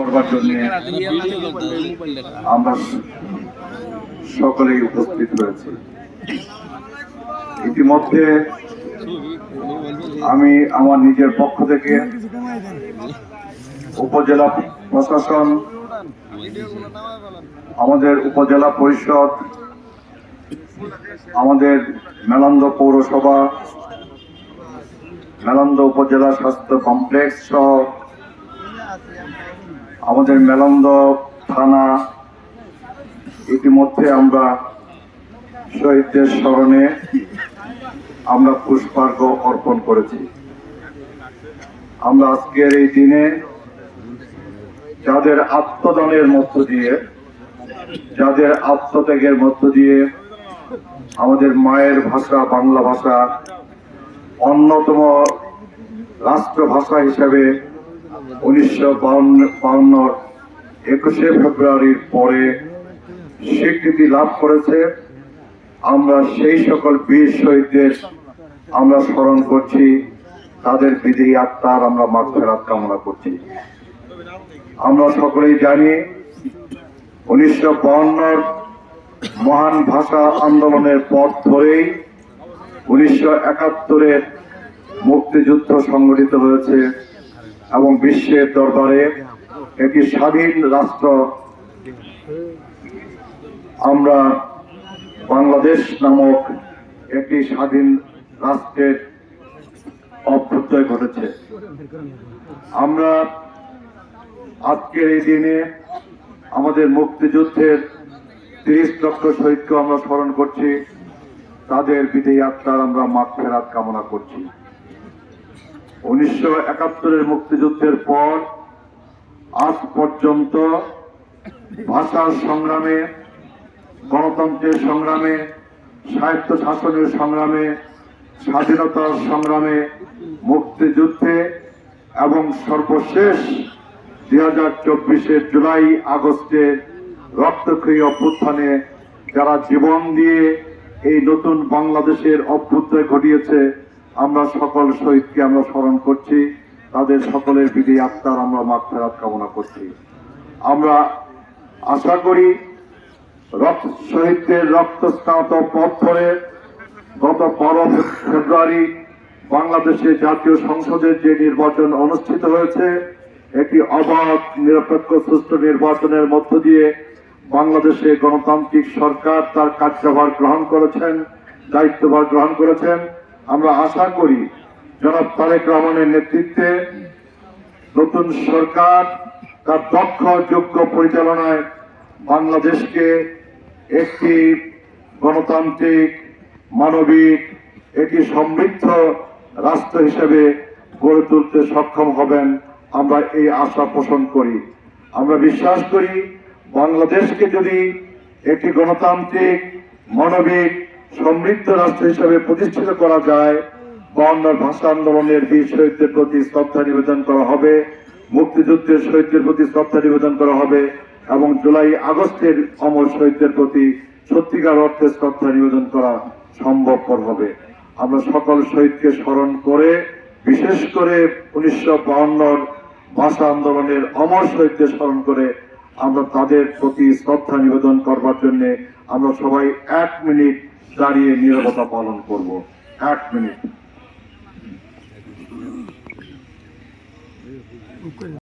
করবার জন্য আমরা সকলেই উপস্থিত হয়েছি। ইতিমধ্যে আমি আমার নিজের পক্ষ থেকে উপজেলা প্রশাসন, আমাদের উপজেলা পরিষদ, আমাদের মেলান্দ পৌরসভা, মেলান্দ উপজেলা স্বাস্থ্য কমপ্লেক্স সহ আমাদের মেলান্দ থানা, ইতিমধ্যে আমরা শহীদদের স্মরণে আমরা পুষ্পার্ঘ অর্পণ করেছি। আমরা আজকের এই দিনে যাদের আত্মদানের মধ্য দিয়ে, যাদের আত্মত্যাগের মধ্য দিয়ে আমাদের মায়ের ভাষা বাংলা ভাষা অন্যতম রাষ্ট্রভাষা হিসেবে 1952 21শে ফেব্রুয়ারির পরে স্বীকৃতি লাভ করেছে, আমরা সেই সকল বীর শহীদদের আমরা স্মরণ করছি, তাদের বিদেহী আত্মার আমরা মাগফিরাত কামনা করছি। আমরা সকলেই জানি 1952 মহান ভাষা আন্দোলনের পথ ধরেই 1971 মুক্তিযুদ্ধ সংগঠিত হয়েছে এবং বিশ্বের দরবারে একটি স্বাধীন রাষ্ট্র আমরা বাংলাদেশ নামক একটি স্বাধীন রাষ্ট্রের অভ্যুদয় ঘটেছে। আমরা আজকের এই দিনে আমাদের মুক্তিযুদ্ধের 30 লক্ষ শহীদকে আমরা স্মরণ করছি, তাদের বিদেহী আত্মার আমরা মাগফিরাত কামনা করছি। 1971 মুক্তিযুদ্ধের পর আজ পর্যন্ত ভাষার সংগ্রামে, গণতন্ত্রের সংগ্রামে, স্বায়ত্ত শাসনের সংগ্রামে, স্বাধীনতার সংগ্রামে, মুক্তিযুদ্ধে এবং সর্বশেষ 2024 জুলাই আগস্টে রক্তক্ষয়ী অভ্যুত্থানে যারা জীবন দিয়ে এই নতুন বাংলাদেশের অভ্যুদয় ঘটিয়েছে, আমরা সকল শহীদকে আমরা স্মরণ করছি, তাদের সকলের বিদেহী আত্মার আমরা মাগফিরাত কামনা করছি। আমরা আশা করি শহীদদের রক্তস্নাত পথ ধরে গত 12 ফেব্রুয়ারি বাংলাদেশে জাতীয় সংসদের যে নির্বাচন অনুষ্ঠিত হয়েছে, একটি অবাধ নিরপেক্ষ সুষ্ঠু নির্বাচনের মধ্য দিয়ে বাংলাদেশে গণতান্ত্রিক সরকার তার কার্যভার গ্রহণ করেছেন, দায়িত্বভার গ্রহণ করেছেন। আমরা আশা করি জনাব তারেক রহমানের নেতৃত্বে নতুন সরকার তার দক্ষ যোগ্য পরিচালনায় বাংলাদেশকে একটি গণতান্ত্রিক, মানবিক, একটি সমৃদ্ধ রাষ্ট্র হিসেবে গড়ে তুলতে সক্ষম হবেন, আমরা এই আশা পোষণ করি। আমরা বিশ্বাস করি বাংলাদেশকে যদি একটি গণতান্ত্রিক, মানবিক, সমৃদ্ধ রাষ্ট্র হিসেবে প্রতিষ্ঠিত করা যায়, 52 ভাষা আন্দোলনের বীর শহীদদের প্রতি শ্রদ্ধা নিবেদন করা হবে, মুক্তিযুদ্ধের শহীদদের প্রতি শ্রদ্ধা নিবেদন করা হবে এবং জুলাই আগস্টের অমর শহীদদের প্রতি সত্যিকার অর্থে শ্রদ্ধা নিবেদন করা সম্ভবপর হবে। আমরা সকল শহীদকে স্মরণ করে, বিশেষ করে 1952 ভাষা আন্দোলনের অমর শহীদদের স্মরণ করে আমরা তাদের প্রতি শ্রদ্ধা নিবেদন করবার জন্য আমরা সবাই 1 মিনিট দাঁড়িয়ে নীরবতা পালন করব। 1 মিনিট।